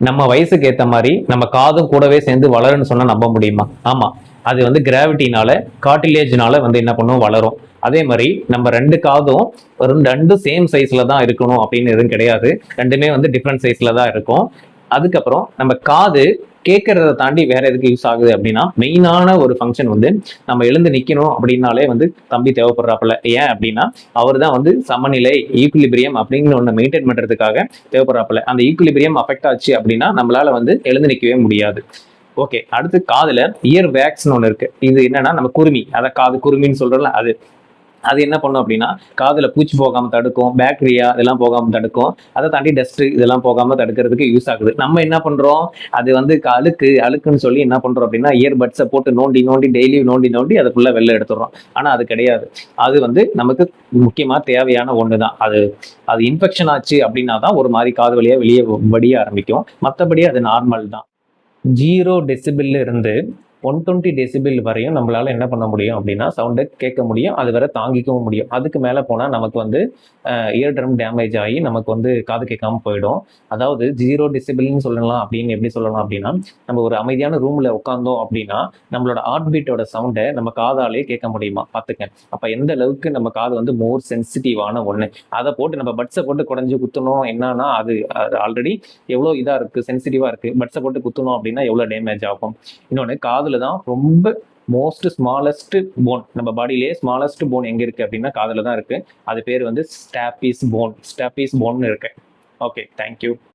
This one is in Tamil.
நம்ம வயசுக்கு ஏத்த மாதிரி நம்ம காதும் கூடவே சேர்ந்து வளரும்னு சொன்னா நம்ப முடியுமா? ஆமா. அது வந்து கிராவிட்டினால, கார்டிலேஜ்னால வந்து என்ன பண்ணும், வளரும். அதே மாதிரி நம்ம 2 காதும் ரெண்டும் சேம் சைஸ்ல தான் இருக்கணும் அப்படின்னு எதுவும் கிடையாது. ரெண்டுமே வந்து டிஃப்ரெண்ட் சைஸ்ல தான் இருக்கும். அதுக்கப்புறம் நம்ம காது கேட்கறத தாண்டி வேற எதுக்கு யூஸ் ஆகுது அப்படின்னா, மெயினான ஒரு ஃபங்க்ஷன் வந்து நம்ம எழுந்து நிக்கணும் அப்படின்னாலே வந்து தம்பி தேவைப்படுறாப்புல. ஏன் அப்படின்னா, அவர் தான் வந்து சமநிலை, ஈக்குலிபிரியம் அப்படின்னு ஒண்ணு மெயின்டைன் பண்றதுக்காக தேவைப்படுறாப்புல. அந்த ஈக்குலிபிரியம் அஃபெக்ட் ஆச்சு அப்படின்னா நம்மளால வந்து எழுந்து நிக்கவே முடியாது. ஓகே. அடுத்து காதுல இயர் வேக்ஸ்ன்னு ஒண்ணு இருக்கு. இது என்னன்னா நம்ம குருமி, அத காது குருமின்னு சொல்றோம்ல அது. அது என்ன பண்ணும் அப்படின்னா, காதுல பூச்சி போகாம தடுக்கும், பாக்டீரியா இதெல்லாம் போகாம தடுக்கும். அதை தாண்டி டஸ்ட் இதெல்லாம் போகாம தடுக்கிறதுக்கு யூஸ் ஆகுது. நம்ம என்ன பண்றோம், அது வந்து அழுக்குன்னு சொல்லி என்ன பண்றோம் அப்படின்னா, இயர் பட்ஸை போட்டு நோண்டி நோண்டி டெய்லி நோண்டி நோண்டி அதை ஃபுல்லா வெளில எடுத்துடுறோம். ஆனா அது கிடையாது. அது வந்து நமக்கு முக்கியமா தேவையான ஒண்ணுதான். அது அது இன்ஃபெக்ஷன் ஆச்சு அப்படின்னா தான் ஒரு மாதிரி காது வழியா வெளியே வடிய ஆரம்பிக்கும். மற்றபடி அது நார்மல் தான். 0 டெசிபிள்ல இருந்து 120 டெசிபிள் வரையும் நம்மளால என்ன பண்ண முடியும் அப்படின்னா சவுண்டை கேட்க முடியும். அது வரை தாங்கிக்கவும் முடியும். அதுக்கு மேலே போனால் நமக்கு வந்து இயர் ட்ரம் டேமேஜ் ஆகி நமக்கு வந்து காது கேட்காம போயிடும். அதாவது 0 டெசிபிள்னு சொல்லலாம். அப்படின்னு எப்படி சொல்லலாம் அப்படின்னா, நம்ம ஒரு அமைதியான ரூம்ல உட்காந்தோம் அப்படின்னா நம்மளோட ஹார்ட் பீட்டோட சவுண்டை நம்ம காதாலே கேட்க முடியுமா பார்த்துக்க. அப்போ எந்த அளவுக்கு நம்ம காது வந்து மோர் சென்சிட்டிவான ஒன்று. அதை போட்டு நம்ம பட்ஸை போட்டு குடஞ்சி குத்தணும் என்னன்னா அது ஆல்ரெடி எவ்வளோ இதாக இருக்குது, சென்சிட்டிவாக இருக்குது. பட்ஸை போட்டு குத்தணும் அப்படின்னா எவ்வளோ டேமேஜ் ஆகும். இன்னொன்று காதுல தான் ரொம்ப மோஸ்ட் ஸ்மாலஸ்ட் போன், நம்ம பாடியிலேயே ஸ்மாலஸ்ட் போன் எங்க இருக்கு அப்படின்னா காதுல தான் இருக்கு. அது பேர் வந்து ஸ்டாபிஸ் போன் இருக்கு. Okay, thank you.